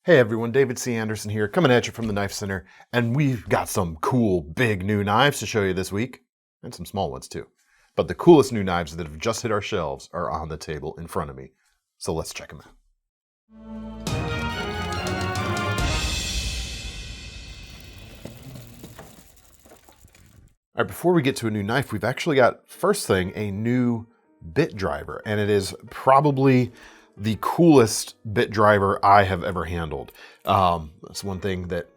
Hey everyone, David C. Anderson here, coming at you from the KnifeCenter, and we've got some cool big new knives to show you this week, and some small ones too. But the coolest new knives that have just hit our shelves are on the table in front of me, so let's check them out. All right, before we get to a new knife, we've actually got, first thing, a new bit driver, and it is probably the coolest bit driver I have ever handled. That's one thing that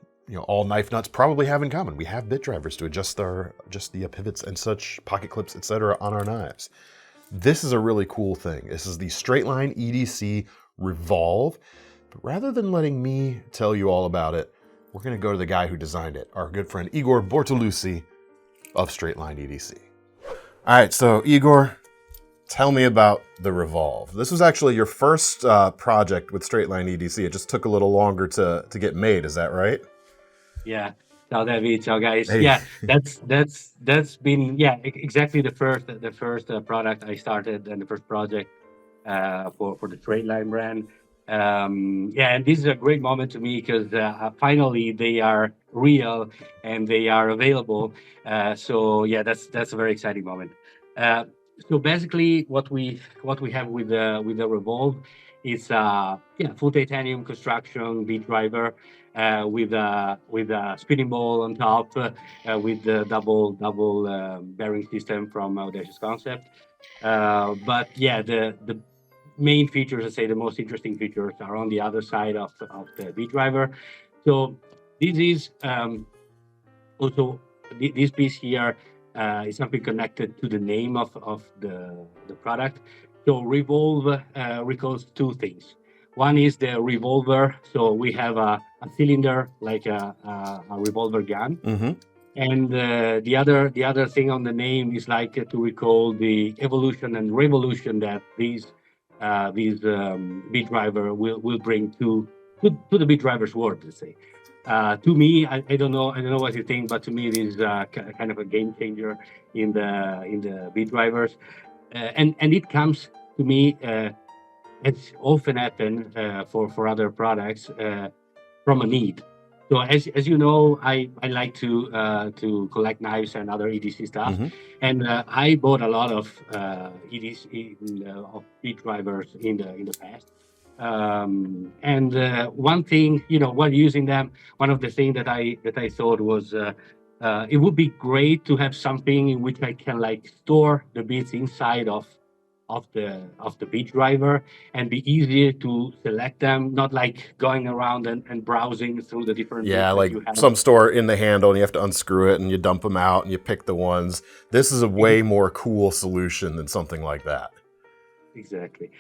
all knife nuts probably have in common. We have bit drivers to adjust the pivots and such, pocket clips, etc. on our knives. This is a really cool thing. This is the StraightLineEDC Revolve. But rather than letting me tell you all about it, we're going to go to the guy who designed it, our good friend Igor Bortolussi of StraightLineEDC. All right, so Igor, tell me about the Revolve. This was actually your first project with StraightLineEDC. It just took a little longer to get made. Is that right? Yeah. Ciao, David. Ciao, guys. Hey. Yeah, that's been exactly the first product I started and the first project for the StraightLine brand. And this is a great moment to me because finally they are real and they are available. So yeah, that's a very exciting moment. So basically, what we have with the Revolve is full titanium construction bead driver with a spinning ball on top with the double bearing system from Audacious Kansept. But yeah, the main features, I say the most interesting features, are on the other side of the bead driver. So this is also this piece here is something connected to the name of the product. So Revolve recalls two things. One is the revolver. So we have a cylinder like a revolver gun. Mm-hmm. And the other thing on the name is like to recall the evolution and revolution that these bead driver will bring to the bead driver's world, let's say. To me, I don't know what you think, but to me it is kind of a game changer in the bead drivers, and it comes to me. It's often happen for other products from a need. So as you know, I like to collect knives and other EDC stuff, Mm-hmm. and I bought a lot of EDC of bead drivers in the past. And one thing, while using them, one of the things that I thought was it would be great to have something in which I can like store the beads inside of the bead driver and be easier to select them, not like going around and browsing through the different beads like you have. some store in the handle and you have to unscrew it and you dump them out and you pick the ones. This is a way more cool solution than something like that. Exactly.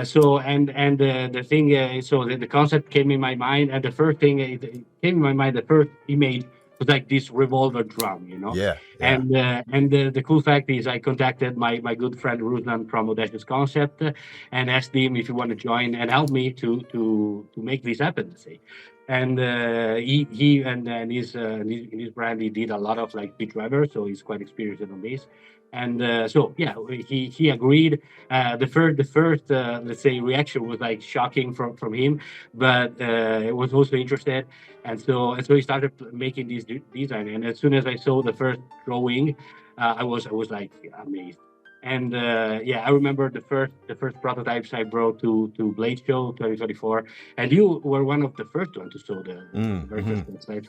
So the thing, so the concept came in my mind, and the first thing it came in my mind, the first image was like this revolver drum, Yeah. And the cool fact is, I contacted my good friend Ruslan from Audacious Kansept and asked him if he want to join and help me to make this happen. Let's say. And he and in his brand he did a lot of like bead drivers, so he's quite experienced on this. And so yeah, he agreed. The first let's say reaction was like shocking from him, but it was also interested, and so he started making this design. And as soon as I saw the first drawing, I was like amazed. And I remember the first prototypes I brought to Blade Show 2024, and you were one of the first one to show the very first prototype.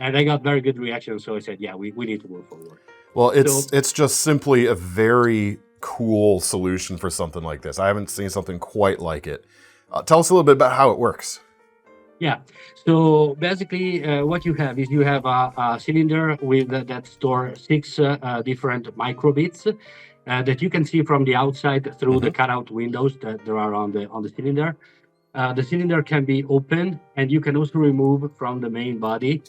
And I got very good reactions, so I said, yeah, we need to move forward. Well, it's just simply a very cool solution for something like this. I haven't seen something quite like it. Tell us a little bit about how it works. Yeah. So basically, what you have is you have a cylinder with that store 6 different microbits that you can see from the outside through the cutout windows that there are on the cylinder. The cylinder can be open, and you can also remove from the main body.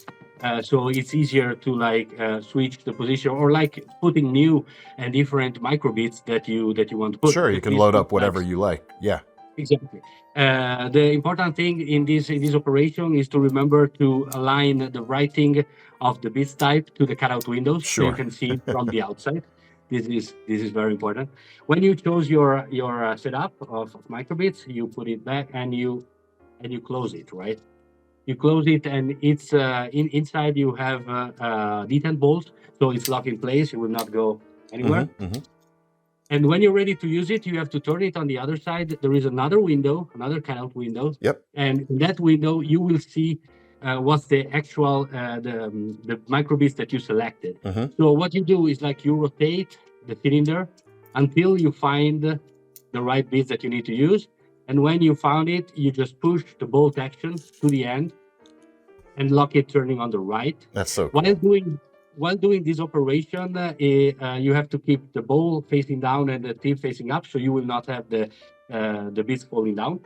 So it's easier to like switch the position or like putting new and different microbits that you want to put. Sure, you can load up whatever you like. Yeah. Exactly. The important thing in this operation is to remember to align the writing of the bit type to the cutout windows, so you can see it from the outside. This is very important. When you chose your setup of microbits, you put it back and you and you close it, right? You close it, and it's inside you have detent bolts, so it's locked in place. It will not go anywhere. And when you're ready to use it, you have to turn it on the other side. There is another window, another cutout window. Yep. And in that window, you will see what's the actual the microbits that you selected. So what you do is like you rotate the cylinder until you find the right bits that you need to use. And when you found it, you just push the bolt action to the end and lock it turning on the right. That's so cool. While doing this operation, you have to keep the bowl facing down and the tip facing up, so you will not have the bits falling down.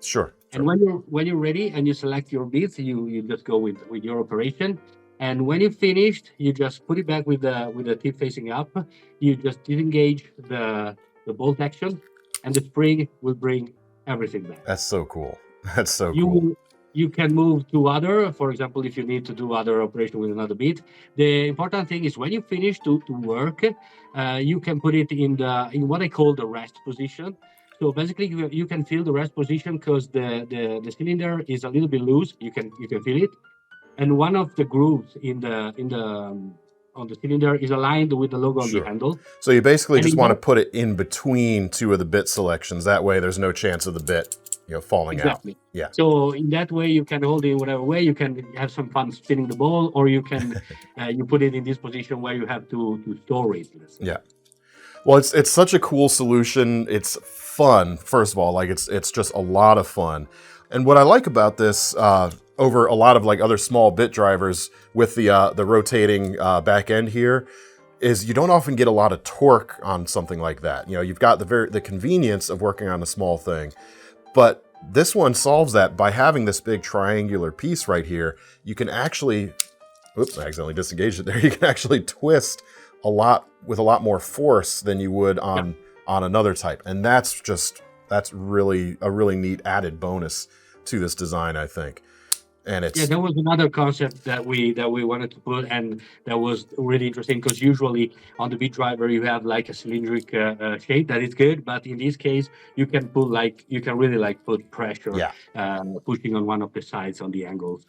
Sure. And when you're ready and you select your bits, you just go with your operation. And when you've finished, you just put it back with the tip facing up. You just disengage the bolt action, and the spring will bring everything back. That's so cool. That's so cool. You can move to other, for example, if you need to do other operation with another bit. The important thing is when you finish to work, you can put it in what I call the rest position. So basically, you can feel the rest position because the cylinder is a little bit loose. You can feel it, and one of the grooves on the cylinder is aligned with the logo on the handle. So you basically just want to put it in between two of the bit selections. That way, there's no chance of the bit falling out. Yeah. So in that way, you can hold it whatever way. You can have some fun spinning the ball, or you can you put it in this position where you have to store it. Yeah. Well, it's such a cool solution. It's fun. First of all, like it's just a lot of fun. And what I like about this over a lot of like other small bit drivers with the rotating back end here is you don't often get a lot of torque on something like that. You've got the convenience of working on a small thing. But this one solves that by having this big triangular piece right here. You can actually, oops, I accidentally disengaged it there. You can actually twist with a lot more force than you would on another type. And that's really a really neat added bonus to this design, I think. And there was another concept that we wanted to put, and that was really interesting because usually on the bit driver you have like a cylindric shape that is good, but in this case you can really put pressure, pushing on one of the sides on the angles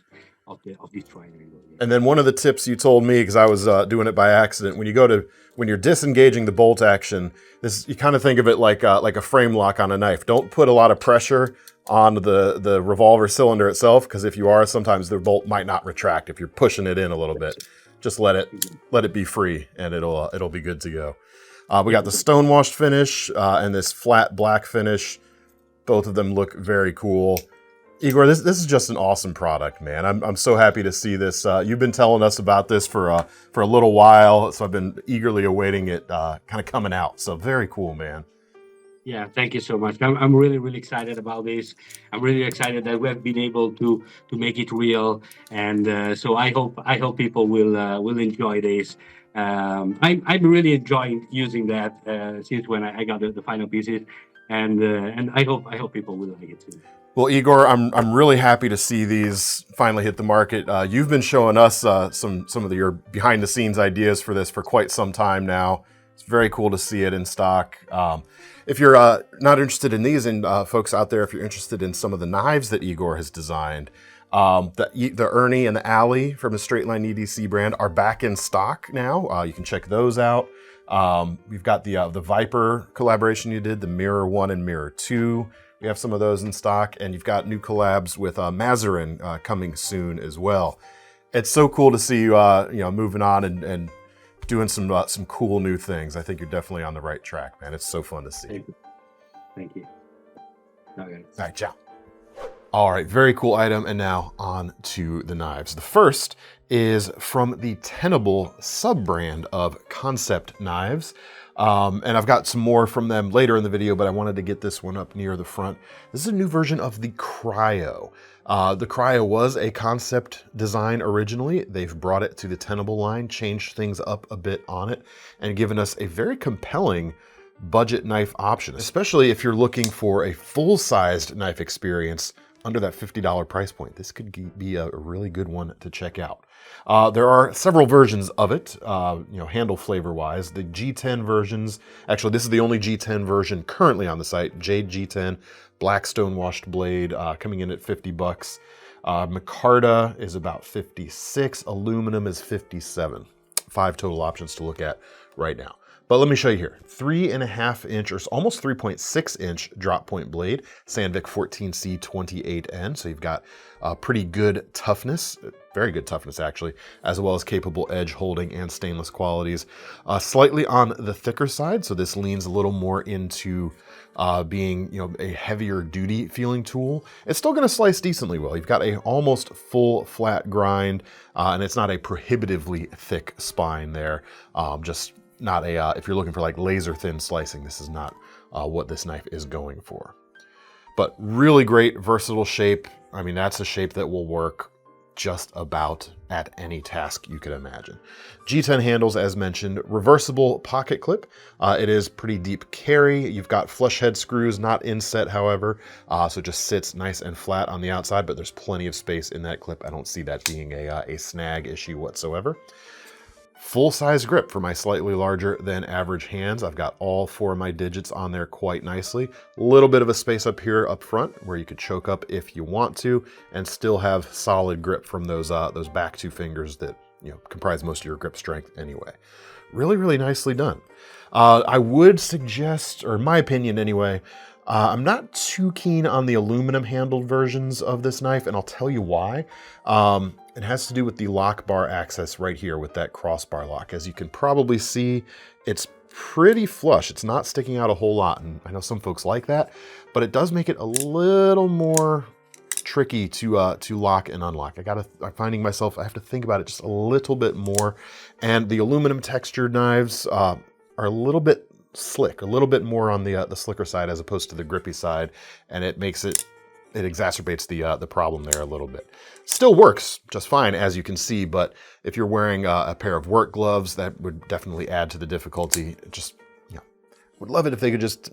of this triangle. And then one of the tips you told me, because I was doing it by accident, when you're disengaging the bolt action, you kind of think of it like a frame lock on a knife. Don't put a lot of pressure on the revolver cylinder itself, because if you are, sometimes the bolt might not retract if you're pushing it in a little bit. Just let it be free, and it'll be good to go. We got the stonewashed finish and this flat black finish. Both of them look very cool. Igor, this is just an awesome product, man. I'm so happy to see this. You've been telling us about this for a little while, so I've been eagerly awaiting it kind of coming out. So very cool, man. Yeah, thank you so much. I'm really, really excited about this. I'm really excited that we have been able to make it real, and so I hope people will enjoy this. I'm really enjoying using that since when I got the final pieces, and I hope people will like it too. Well, Igor, I'm really happy to see these finally hit the market. You've been showing us some of your behind the scenes ideas for this for quite some time now. It's very cool to see it in stock. If you're not interested in these, and folks out there, if you're interested in some of the knives that Igor has designed, the Ernie and the Alley from the StraightLineEDC brand are back in stock now. You can check those out. We've got the Viper collaboration you did, the Mirror 1 and Mirror 2. We have some of those in stock, and you've got new collabs with Mazarin coming soon as well. It's so cool to see you, moving on and doing some cool new things. I think you're definitely on the right track, man. It's so fun to see. Thank you. Okay. All right, ciao. All right, very cool item, and now on to the knives. The first is from the Tenable sub-brand of Kansept knives. And I've got some more from them later in the video, but I wanted to get this one up near the front. This is a new version of the Kryo. The Kryo was a Kansept design originally. They've brought it to the Tenable line, changed things up a bit on it, and given us a very compelling budget knife option, especially if you're looking for a full-sized knife experience under that $50 price point, this could be a really good one to check out. There are several versions of it, handle flavor-wise. The G10 versions, actually this is the only G10 version currently on the site, Jade G10, black stone-washed blade, coming in at $50. Micarta is about 56, aluminum is 57. 5 total options to look at right now. But let me show you here, 3.5 inch or almost 3.6 inch drop point blade, Sandvik 14C28N. So you've got pretty good toughness, very good toughness actually, as well as capable edge holding and stainless qualities. Slightly on the thicker side, so this leans a little more into being a heavier duty feeling tool. It's still going to slice decently well. You've got a almost full flat grind, and it's not a prohibitively thick spine there. Just not a, if you're looking for like laser thin slicing, this is not what this knife is going for. But really great, versatile shape. I mean, that's a shape that will work just about at any task you could imagine. G10 handles, as mentioned, reversible pocket clip. It is pretty deep carry. You've got flush head screws, not inset, however, so it just sits nice and flat on the outside, but there's plenty of space in that clip. I don't see that being a snag issue whatsoever. Full-size grip for my slightly larger than average hands. I've got all 4 of my digits on there quite nicely. A little bit of a space up here up front where you could choke up if you want to, and still have solid grip from those back 2 fingers that comprise most of your grip strength anyway. Really, really nicely done. I would suggest, or in my opinion anyway, I'm not too keen on the aluminum handled versions of this knife, and I'll tell you why. It has to do with the lock bar access right here with that crossbar lock. As you can probably see, it's pretty flush. It's not sticking out a whole lot, and I know some folks like that, but it does make it a little more tricky to lock and unlock. I'm finding myself, I have to think about it just a little bit more, and the aluminum textured knives are a little bit slick, a little bit more on the slicker side as opposed to the grippy side, and it makes it exacerbates the problem there a little bit. Still works just fine, as you can see, but if you're wearing a pair of work gloves, that would definitely add to the difficulty. Just, would love it if they could just,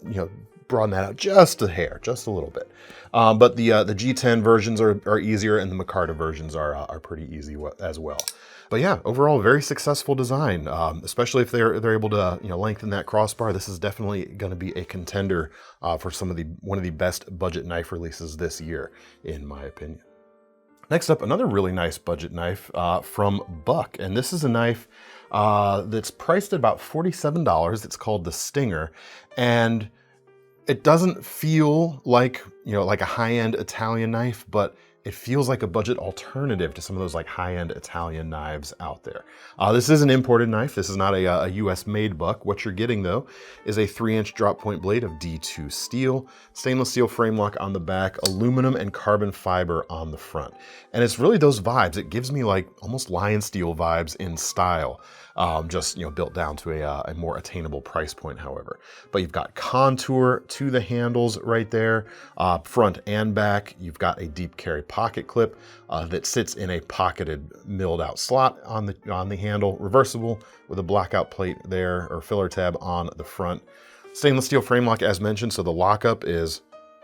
broaden that out just a hair, just a little bit. But the G10 versions are easier, and the Micarta versions are pretty easy as well. But yeah, overall, very successful design, especially if they're able to lengthen that crossbar. This is definitely going to be a contender for one of the best budget knife releases this year, in my opinion. Next up, another really nice budget knife from Buck, and this is a knife that's priced at about $47. It's called the Stinger, and it doesn't feel like like a high-end Italian knife, but it feels like a budget alternative to some of those like high-end Italian knives out there. This is an imported knife. This is not a US made Buck. What you're getting though is a 3-inch drop point blade of D2 steel, stainless steel frame lock on the back, aluminum and carbon fiber on the front. And it's really those vibes. It gives me like almost lion steel vibes in style. Just built down to a more attainable price point, however. But you've got contour to the handles right there, front and back. You've got a deep carry pocket clip that sits in a pocketed milled out slot on the handle, reversible with a blackout plate there, or filler tab on the front. Stainless steel frame lock as mentioned, so the lockup is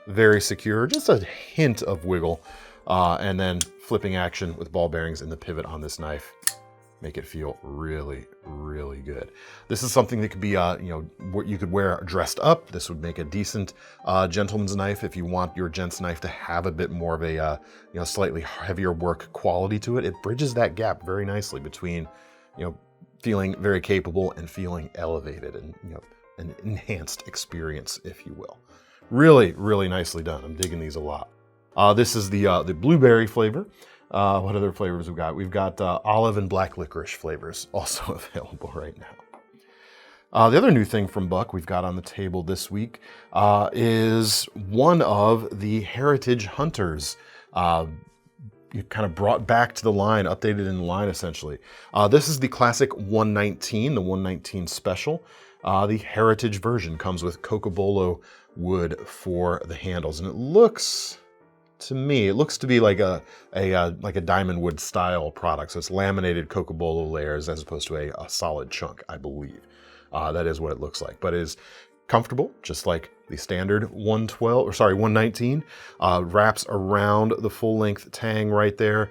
very secure, just a hint of wiggle, and then flipping action with ball bearings in the pivot on this knife make it feel really, really good. This is something that could be, you could wear dressed up. This would make a decent gentleman's knife if you want your gent's knife to have a bit more of a, slightly heavier work quality to it. It bridges that gap very nicely between, feeling very capable and feeling elevated and, an enhanced experience, if you will. Really, really nicely done. I'm digging these a lot. This is the blueberry flavor. What other flavors we've got? We've got olive and black licorice flavors also available right now. The other new thing from Buck we've got on the table this week is one of the Heritage Hunters. You kind of brought back to the line, updated in the line essentially. This is the classic 119, the 119 special. The Heritage version comes with cocobolo wood for the handles, and it looks to be like a diamond wood style product. So it's laminated cocobolo layers as opposed to a solid chunk, I believe. That is what it looks like, but it is comfortable, just like the standard 119. Wraps around the full-length tang right there,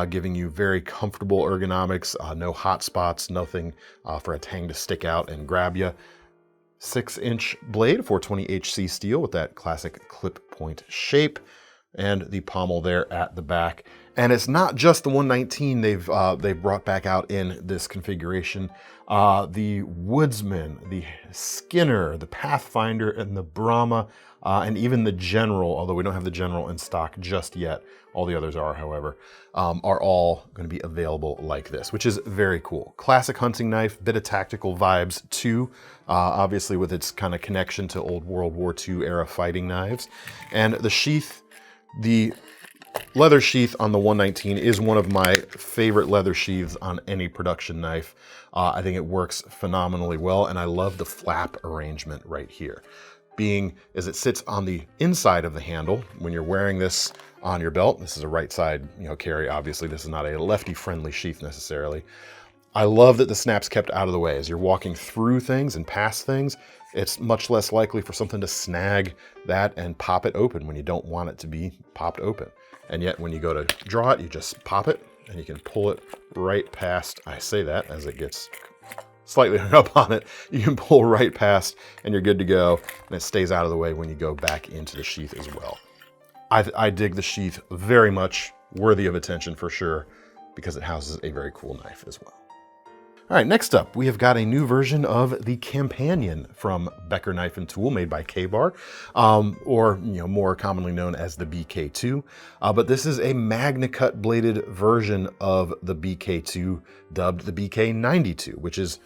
giving you very comfortable ergonomics, no hot spots, nothing for a tang to stick out and grab you. 6-inch blade, 420 HC steel with that classic clip point shape, and the pommel there at the back. And it's not just the 119 they've brought back out in this configuration. The Woodsman, the Skinner, the Pathfinder, and the Brahma, and even the General, although we don't have the General in stock just yet. All the others are, however, are all going to be available like this, which is very cool. Classic hunting knife, bit of tactical vibes too, obviously with its kind of connection to old World War II era fighting knives. And the sheath, the leather sheath on the 119 is one of my favorite leather sheaths on any production knife. I think it works phenomenally well, and I love the flap arrangement right here. Being as it sits on the inside of the handle, when you're wearing this on your belt, this is a right side, carry, obviously. This is not a lefty-friendly sheath necessarily. I love that the snap's kept out of the way. As you're walking through things and past things, it's much less likely for something to snag that and pop it open when you don't want it to be popped open. And yet when you go to draw it, you just pop it and you can pull it right past. I say that as it gets slightly hung up on it. You can pull right past and you're good to go. And it stays out of the way when you go back into the sheath as well. I dig the sheath very much, worthy of attention for sure, because it houses a very cool knife as well. All right, next up, we have got a new version of the Companion from Becker Knife and Tool, made by K-Bar, or more commonly known as the BK2. But this is a MagnaCut bladed version of the BK2, dubbed the BK92, which is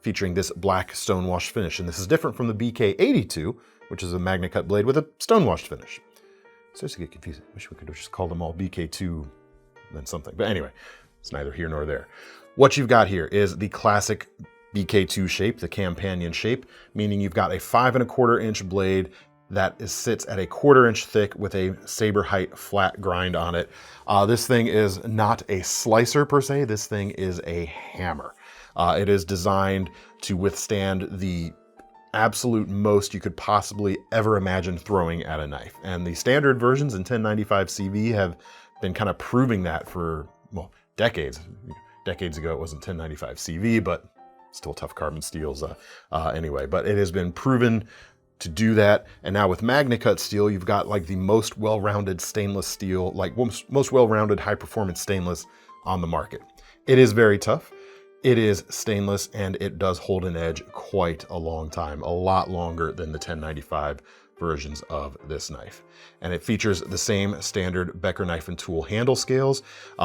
featuring this black stonewashed finish. And this is different from the BK82, which is a MagnaCut blade with a stonewashed finish. Starts to get confusing. Wish we could have just called them all BK2 then something. But anyway, it's neither here nor there. What you've got here is the classic BK2 shape, the Companion shape, meaning you've got a 5 1/4 inch blade that sits at a 1/4 inch thick with a saber height flat grind on it. This thing is not a slicer per se. This thing is a hammer. It is designed to withstand the absolute most you could possibly ever imagine throwing at a knife. And the standard versions in 1095 CV have been kind of proving that for, well, decades. Decades ago, it wasn't 1095 CV, but still tough carbon steels anyway. But it has been proven to do that. And now with MagnaCut steel, you've got like the most well-rounded stainless steel, like most well-rounded high-performance stainless on the market. It is very tough. It is stainless, and it does hold an edge quite a long time, a lot longer than the 1095 versions of this knife. And it features the same standard Becker Knife and Tool handle scales,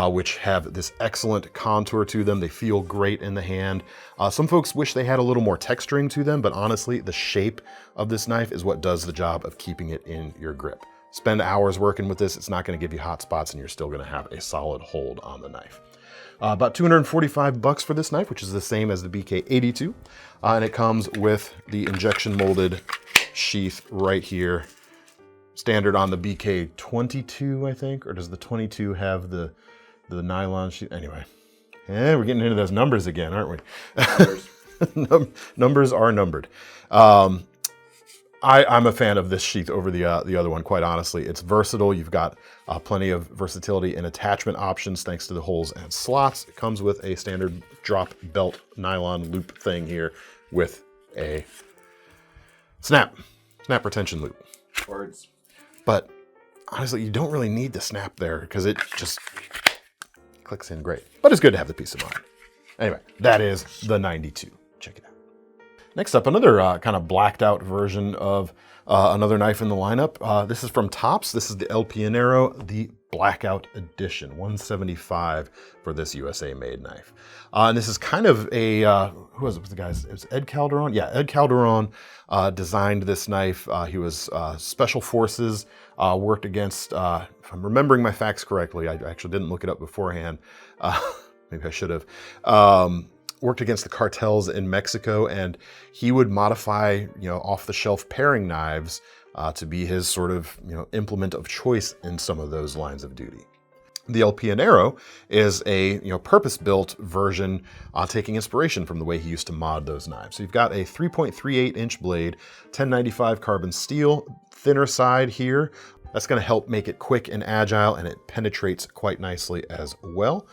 which have this excellent contour to them. They feel great in the hand. Some folks wish they had a little more texturing to them, but honestly, the shape of this knife is what does the job of keeping it in your grip. Spend hours working with this, it's not going to give you hot spots, and you're still going to have a solid hold on the knife. About $245 for this knife, which is the same as the BK82. And it comes with the injection molded sheath right here. Standard on the BK22, I think, or does the 22 have the nylon sheath? Anyway, we're getting into those numbers again, aren't we? Numbers, numbers are numbered. I'm a fan of this sheath over the other one, quite honestly. It's versatile. You've got plenty of versatility and attachment options thanks to the holes and slots. It comes with a standard drop belt nylon loop thing here with a snap retention loop. Words. But honestly, you don't really need the snap there because it just clicks in great. But it's good to have the peace of mind. Anyway, that is the 92. Check it out. Next up, another kind of blacked out version of another knife in the lineup. This is from Tops. This is the El Pionero, the Blackout Edition, 175 for this USA made knife. And this is kind of a, who was it? The guys? It was Ed Calderon? Yeah, Ed Calderon designed this knife. He was Special Forces, worked against, if I'm remembering my facts correctly, I actually didn't look it up beforehand. Maybe I should have. Worked against the cartels in Mexico, and he would modify, off-the-shelf paring knives to be his sort of, implement of choice in some of those lines of duty. The El Pionero is a purpose-built version, taking inspiration from the way he used to mod those knives. So you've got a 3.38-inch blade, 1095 carbon steel, thinner side here. That's going to help make it quick and agile, and it penetrates quite nicely as well.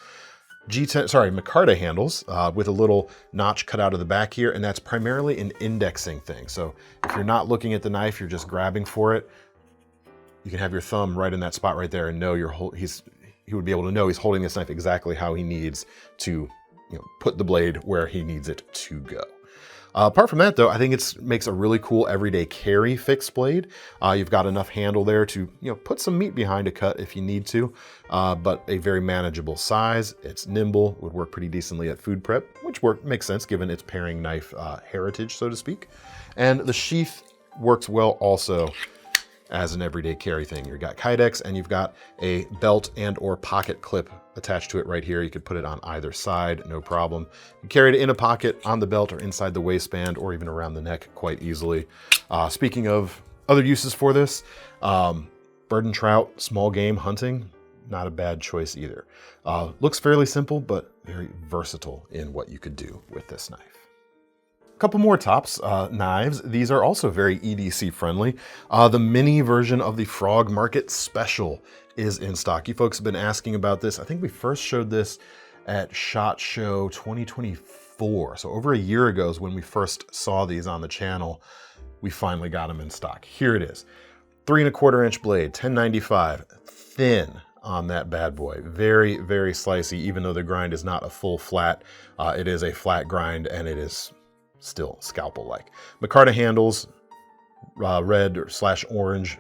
Micarta handles with a little notch cut out of the back here, and that's primarily an indexing thing. So if you're not looking at the knife, you're just grabbing for it, you can have your thumb right in that spot right there and know he would be able to know he's holding this knife exactly how he needs to put the blade where he needs it to go. Apart from that, though, I think it makes a really cool everyday carry fixed blade. You've got enough handle there to put some meat behind a cut if you need to, but a very manageable size. It's nimble, would work pretty decently at food prep, which makes sense given its paring knife heritage, so to speak. And the sheath works well also as an everyday carry thing. You've got Kydex, and you've got a belt and or pocket clip attached to it right here. You could put it on either side, no problem. You carry it in a pocket, on the belt, or inside the waistband, or even around the neck quite easily. Speaking of other uses for this, bird and trout, small game hunting, not a bad choice either. Looks fairly simple, but very versatile in what you could do with this knife. Couple more tops knives. These are also very EDC friendly. The mini version of the Frog Market Special is in stock. You folks have been asking about this. I think we first showed this at SHOT Show 2024. So over a year ago is when we first saw these on the channel. We finally got them in stock. Here it is. 3¼ inch blade, 1095, thin on that bad boy. Very, very slicey, even though the grind is not a full flat. It is a flat grind, and it is still scalpel-like. Micarta handles, red/orange,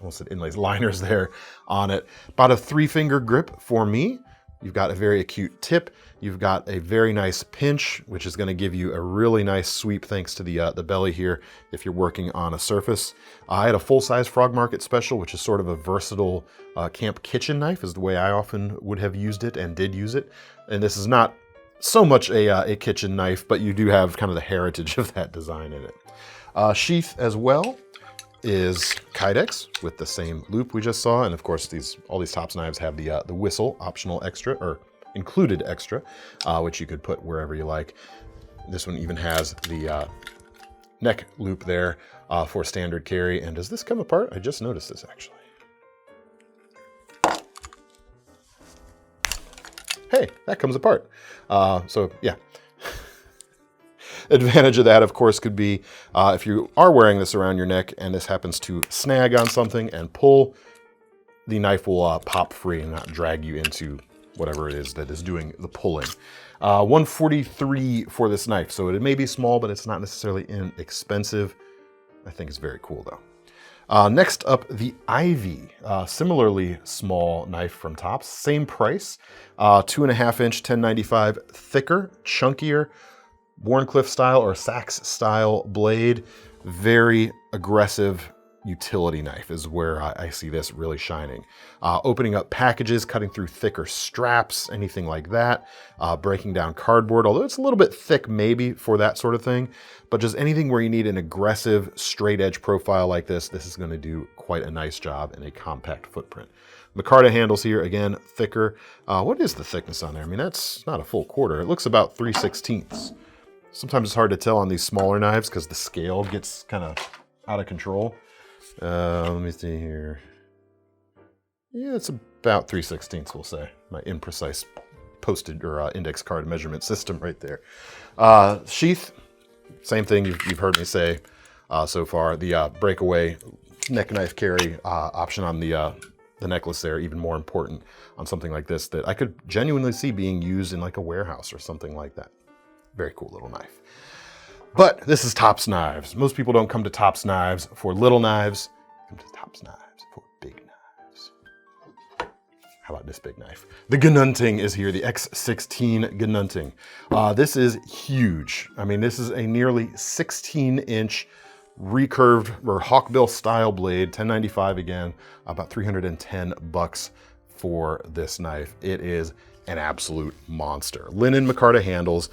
almost said inlays, liners there on it. About a 3-finger grip for me. You've got a very acute tip. You've got a very nice pinch, which is going to give you a really nice sweep thanks to the belly here if you're working on a surface. I had a full-size Frog Market Special, which is sort of a versatile camp kitchen knife, is the way I often would have used it and did use it. And this is not so much a kitchen knife, but you do have kind of the heritage of that design in it. Sheath as well is Kydex with the same loop we just saw, and of course all these tops knives have the whistle, optional extra or included extra, which you could put wherever you like. This one even has the neck loop there for standard carry. And does this come apart? I just noticed this actually. Hey, that comes apart. So yeah. Advantage of that, of course, could be if you are wearing this around your neck and this happens to snag on something and pull, the knife will pop free and not drag you into whatever it is that is doing the pulling. 143 for this knife, so it may be small, but it's not necessarily inexpensive. I think it's very cool though. Next up, the Ivie, similarly small knife from Tops, same price, 2.5 inch, 1095, thicker, chunkier, Wharncliffe style or Sachs style blade. Very aggressive utility knife is where I see this really shining. Opening up packages, cutting through thicker straps, anything like that. Breaking down cardboard, although it's a little bit thick maybe for that sort of thing, but just anything where you need an aggressive straight edge profile like this is going to do quite a nice job in a compact footprint. Micarta handles here, again, thicker. What is the thickness on there? I mean, that's not a full quarter. It looks about 3/16. Sometimes it's hard to tell on these smaller knives because the scale gets kind of out of control. Let me see here. Yeah, it's about 3/16, we'll say. My imprecise posted or index card measurement system right there. Sheath, same thing you've heard me say so far. The breakaway neck knife carry option on the necklace there, even more important on something like this that I could genuinely see being used in like a warehouse or something like that. Very cool little knife. But this is Tops Knives. Most people don't come to Tops Knives for little knives. They come to Tops Knives for big knives. How about this big knife? The Ginunting is here, the X16 Ginunting. This is huge. I mean, this is a nearly 16-inch recurved or hawkbill style blade, 1095 again, about $310 for this knife. It is an absolute monster. Linen micarta handles,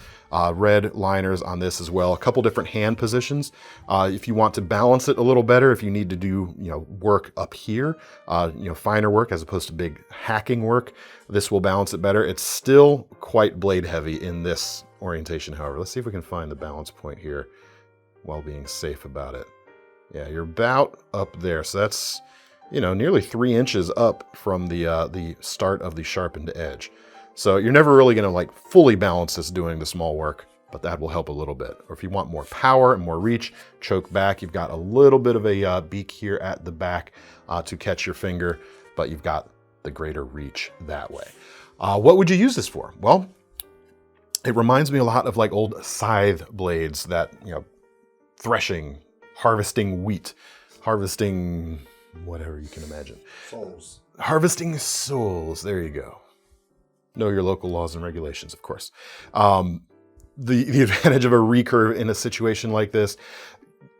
red liners on this as well. A couple different hand positions. If you want to balance it a little better, if you need to do work up here, finer work as opposed to big hacking work, this will balance it better. It's still quite blade heavy in this orientation, however. Let's see if we can find the balance point here while being safe about it. Yeah, you're about up there. So that's nearly 3 inches up from the start of the sharpened edge. So you're never really going to like fully balance this doing the small work, but that will help a little bit. Or if you want more power and more reach, choke back. You've got a little bit of a beak here at the back to catch your finger, but you've got the greater reach that way. What would you use this for? Well, it reminds me a lot of like old scythe blades that, threshing, harvesting wheat, harvesting whatever you can imagine. Souls. Harvesting souls. There you go. Know your local laws and regulations, of course. The advantage of a recurve in a situation like this,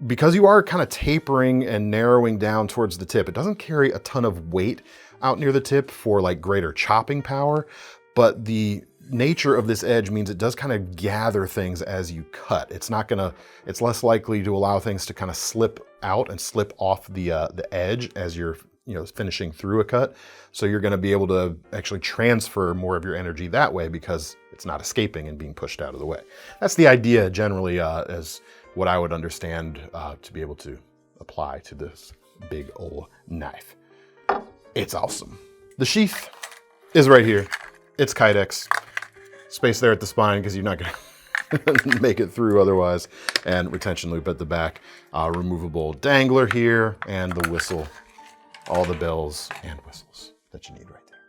because you are kind of tapering and narrowing down towards the tip, it doesn't carry a ton of weight out near the tip for like greater chopping power, but the nature of this edge means it does kind of gather things as you cut. It's less likely to allow things to kind of slip out and slip off the edge as you're finishing through a cut. So you're going to be able to actually transfer more of your energy that way because it's not escaping and being pushed out of the way. That's the idea generally as what I would understand to be able to apply to this big old knife. It's awesome. The sheath is right here. It's Kydex. Space there at the spine because you're not going to make it through otherwise. And retention loop at the back. Removable dangler here and the whistle. All the bells and whistles that you need right there.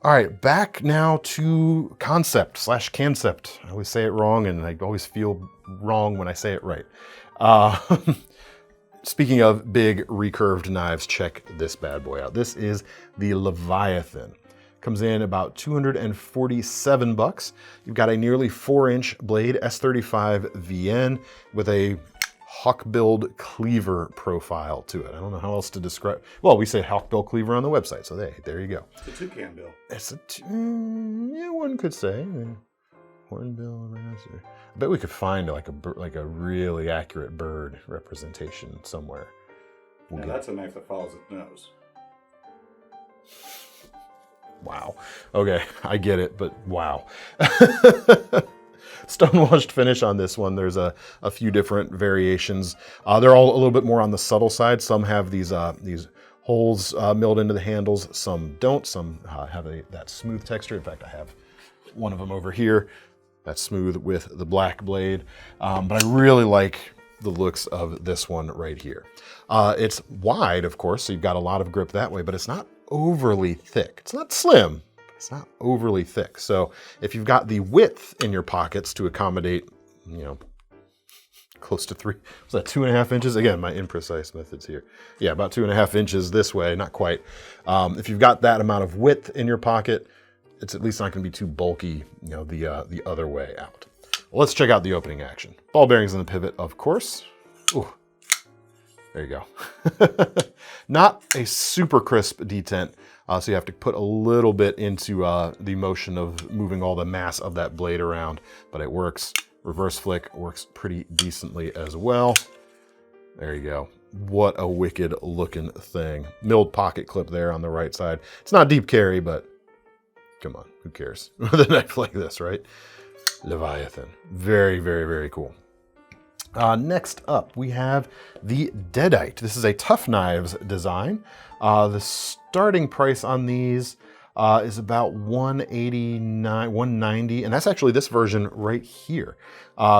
All right, back now to Kansept. I always say it wrong and I always feel wrong when I say it right. Speaking of big recurved knives, check this bad boy out. This is the Leviathan. Comes in about $247. You've got a nearly 4-inch blade, S35 VN with a hawkbill cleaver profile to it. I don't know how else to describe. Well, we say hawkbill cleaver on the website, so there you go. It's a toucan bill. It's yeah, one could say. Hornbill. I bet we could find like a really accurate bird representation somewhere. That's a knife that follows its nose. Wow. Okay, I get it, but wow. Stone-washed finish on this one. There's a few different variations. They're all a little bit more on the subtle side. Some have these holes milled into the handles. Some don't. Some have that smooth texture. In fact, I have one of them over here. That's smooth with the black blade. But I really like the looks of this one right here. It's wide, of course, so you've got a lot of grip that way, but it's not overly thick. It's not slim. It's not overly thick. So if you've got the width in your pockets to accommodate, close to 3, was that 2.5 inches? Again, my imprecise methods here. Yeah, about 2.5 inches this way, not quite. If you've got that amount of width in your pocket, it's at least not gonna be too bulky, the other way out. Well, let's check out the opening action. Ball bearings in the pivot, of course. Ooh, there you go. Not a super crisp detent. So you have to put a little bit into the motion of moving all the mass of that blade around, but it works. Reverse flick works pretty decently as well. There you go. What a wicked looking thing. Milled pocket clip there on the right side. It's not deep carry, but come on, who cares with a knife like this, right? Leviathan. Very, very, very cool. Next up, we have the Deadite. This is a Tough Knives design. The starting price on these is about $189, $190, and that's actually this version right here.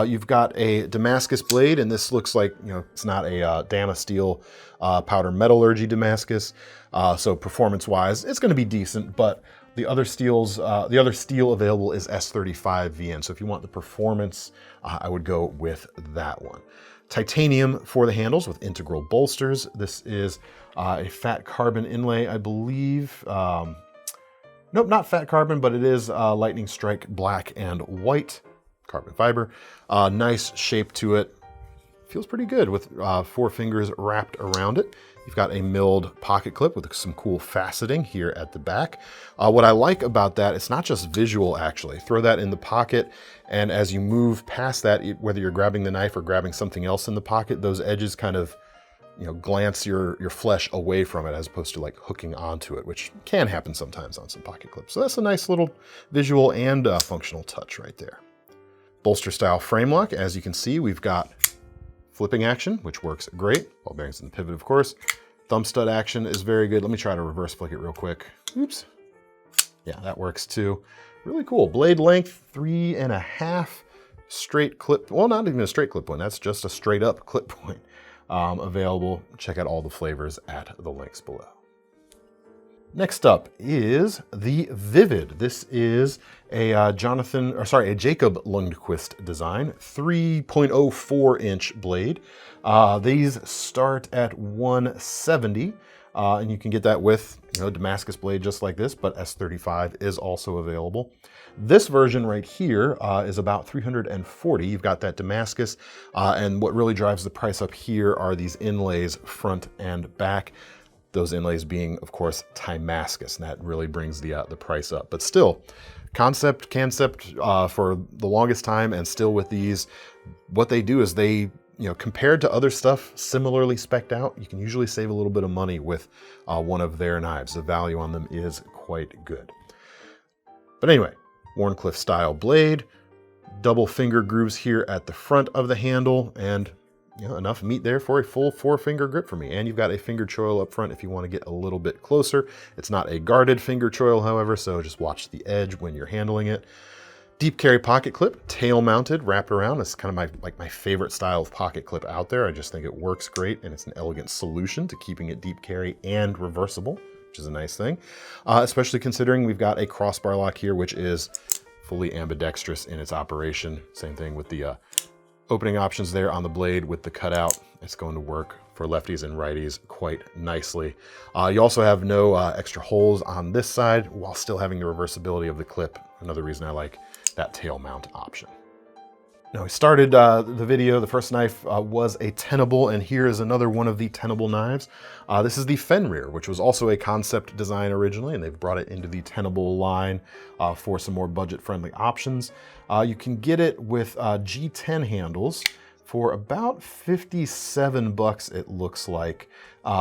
You've got a Damascus blade, and this looks like, it's not a Damasteel powder metallurgy Damascus. So performance-wise, it's going to be decent, but the other steel available is S35 VN. So if you want the performance, I would go with that one. Titanium for the handles with integral bolsters. This is a fat carbon inlay, I believe. Nope, not fat carbon, but it is lightning strike black and white carbon fiber. Nice shape to it. feels pretty good with 4 fingers wrapped around it. You've got a milled pocket clip with some cool faceting here at the back. What I like about that, it's not just visual actually. Throw that in the pocket, and as you move past that, whether you're grabbing the knife or grabbing something else in the pocket, those edges kind of, you know, glance your flesh away from it as opposed to like hooking onto it, which can happen sometimes on some pocket clips. So that's a nice little visual and functional touch right there. Bolster style frame lock. As you can see, we've got flipping action, which works great. Ball bearings in the pivot, of course. Thumb stud action is very good. Let me try to reverse flick it real quick. Oops. Yeah, that works too. Really cool. Blade length, 3.5 straight clip. Well, not even a straight clip point. That's just a straight up clip point. Available. Check out all the flavors at the links below. Next up is the Vivid. This is a Jacob Lundquist design, 3.04 inch blade. These start at 170, and you can get that with, you know, Damascus blade just like this, but S35 is also available. This version right here is about 340. You've got that Damascus, and what really drives the price up here are these inlays front and back. Those inlays being, of course, Damascus, and that really brings the price up. But still, Kansept for the longest time, and still with these, what they do is they, you know, compared to other stuff similarly spec'd out, you can usually save a little bit of money with one of their knives. The value on them is quite good. But anyway, Wharncliffe style blade, double finger grooves here at the front of the handle, and you know, enough meat there for a full 4-finger grip for me. And you've got a finger choil up front if you want to get a little bit closer. It's not a guarded finger choil, however, so just watch the edge when you're handling it. Deep carry pocket clip, tail mounted, wrapped around. It's kind of my favorite style of pocket clip out there. I just think it works great, and it's an elegant solution to keeping it deep carry and reversible, which is a nice thing. Especially considering we've got a crossbar lock here, which is fully ambidextrous in its operation. Same thing with the opening options there on the blade with the cutout. It's going to work for lefties and righties quite nicely. You also have no extra holes on this side while still having the reversibility of the clip. Another reason I like that tail mount option. Now we started the video, the first knife was a Tenable, and here is another one of the Tenable knives. This is the Fenrir, which was also a Kansept design originally, and they've brought it into the Tenable line for some more budget-friendly options. You can get it with G10 handles for about 57 bucks, it looks like.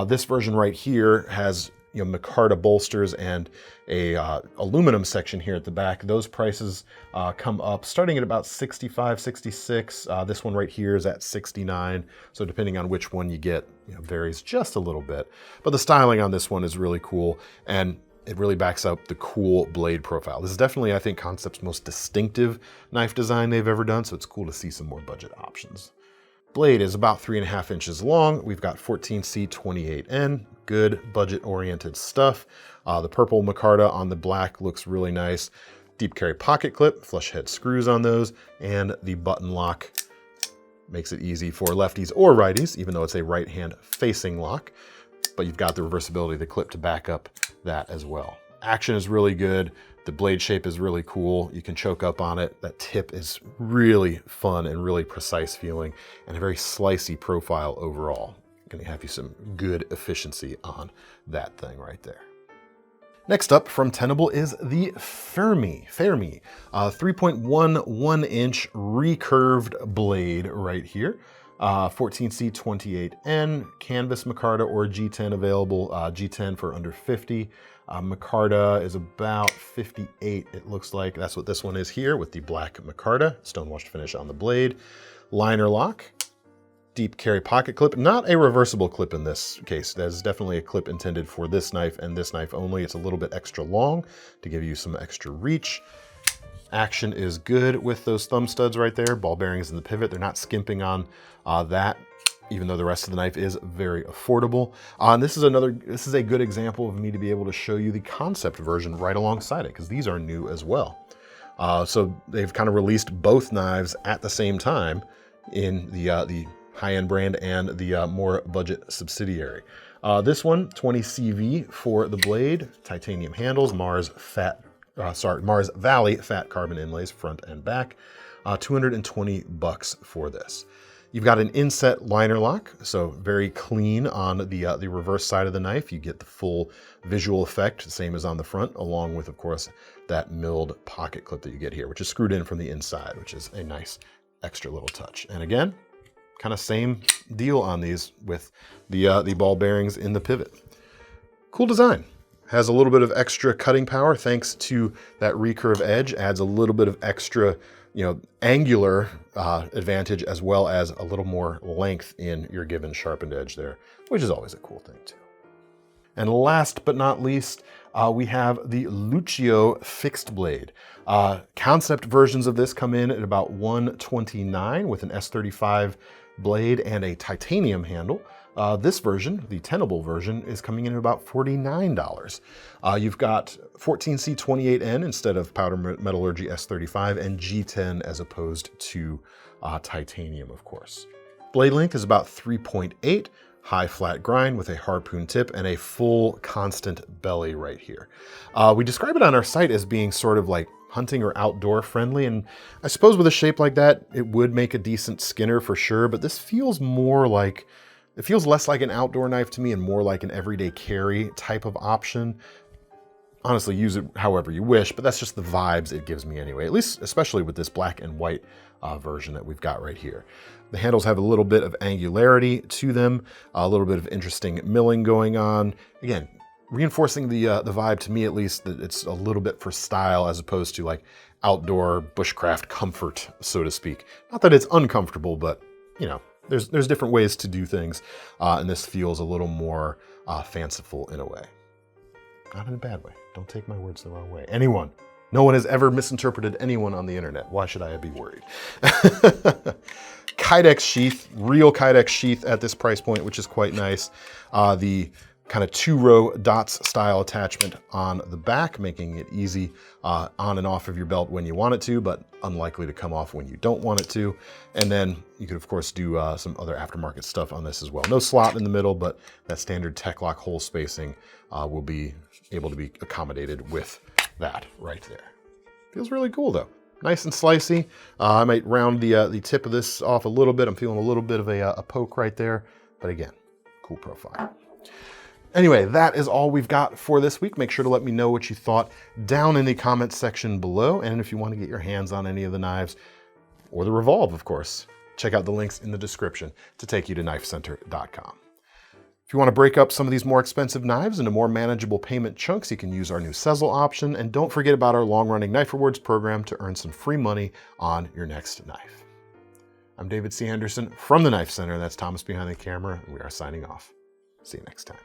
This version right here has, you know, micarta bolsters and a aluminum section here at the back. Those prices come up starting at about 65, 66. This one right here is at 69. So depending on which one you get, you know, varies just a little bit. But the styling on this one is really cool, and it really backs up the cool blade profile. This is definitely, I think, Kansept's most distinctive knife design they've ever done, so it's cool to see some more budget options. Blade is about 3.5 inches long. We've got 14C28N, good budget-oriented stuff. The purple micarta on the black looks really nice. Deep carry pocket clip, flush head screws on those, and the button lock makes it easy for lefties or righties, even though it's a right-hand facing lock. But you've got the reversibility of the clip to back up that as well. Action is really good. The blade shape is really cool. You can choke up on it. That tip is really fun and really precise feeling, and a very slicey profile overall. Gonna have you some good efficiency on that thing right there. Next up from Tenable is the Fermi, 3.11 inch recurved blade right here. 14C28N, canvas micarta or G10 available. G10 for under 50. Micarta is about 58, it looks like. That's what this one is here with the black micarta, stonewashed finish on the blade. Liner lock, deep carry pocket clip, not a reversible clip in this case. That is definitely a clip intended for this knife and this knife only. It's a little bit extra long to give you some extra reach. Action is good with those thumb studs right there. Ball bearings in the pivot. They're not skimping on that, even though the rest of the knife is very affordable. And this is a good example of me to be able to show you the Kansept version right alongside it, because these are new as well. So they've kind of released both knives at the same time in the high-end brand and the more budget subsidiary. This one, 20 CV for the blade, titanium handles, Mars Valley fat carbon inlays front and back. 220 bucks for this. You've got an inset liner lock, so very clean on the reverse side of the knife. You get the full visual effect, same as on the front, along with, of course, that milled pocket clip that you get here, which is screwed in from the inside, which is a nice extra little touch. And again, kind of same deal on these with the ball bearings in the pivot. Cool design. Has a little bit of extra cutting power thanks to that recurve edge. Adds a little bit of extra, angular advantage, as well as a little more length in your given sharpened edge there, which is always a cool thing too. And last but not least, we have the Luccio fixed blade. Kansept versions of this come in at about $129 with an S35 blade and a titanium handle. This version, the Tenable version, is coming in at about $49. You've got 14C28N instead of powder metallurgy S35 and G10 as opposed to titanium, of course. Blade length is about 3.8, high flat grind with a harpoon tip and a full constant belly right here. We describe it on our site as being sort of like hunting or outdoor friendly, and I suppose with a shape like that, it would make a decent skinner for sure, but this feels more like, it feels less like an outdoor knife to me and more like an everyday carry type of option. Honestly, use it however you wish, but that's just the vibes it gives me anyway, at least especially with this black and white version that we've got right here. The handles have a little bit of angularity to them, a little bit of interesting milling going on. Again, reinforcing the vibe to me, at least, that it's a little bit for style as opposed to like outdoor bushcraft comfort, so to speak. Not that it's uncomfortable, but there's different ways to do things, and this feels a little more fanciful in a way. Not in a bad way. Don't take my words the wrong way. No one has ever misinterpreted anyone on the internet. Why should I be worried? Kydex sheath, real Kydex sheath at this price point, which is quite nice. The kind of 2-row dots style attachment on the back, making it easy on and off of your belt when you want it to, but unlikely to come off when you don't want it to. And then you could, of course, do some other aftermarket stuff on this as well. No slot in the middle, but that standard Tech-Lock hole spacing will be able to be accommodated with that right there. Feels really cool though. Nice and slicey. I might round the tip of this off a little bit. I'm feeling a little bit of a poke right there, but again, cool profile. Anyway, that is all we've got for this week. Make sure to let me know what you thought down in the comments section below. And if you want to get your hands on any of the knives, or the Revolve, of course, check out the links in the description to take you to KnifeCenter.com. If you want to break up some of these more expensive knives into more manageable payment chunks, you can use our new Sezzle option. And don't forget about our long-running Knife Rewards program to earn some free money on your next knife. I'm David C. Henderson from the Knife Center. That's Thomas behind the camera, and we are signing off. See you next time.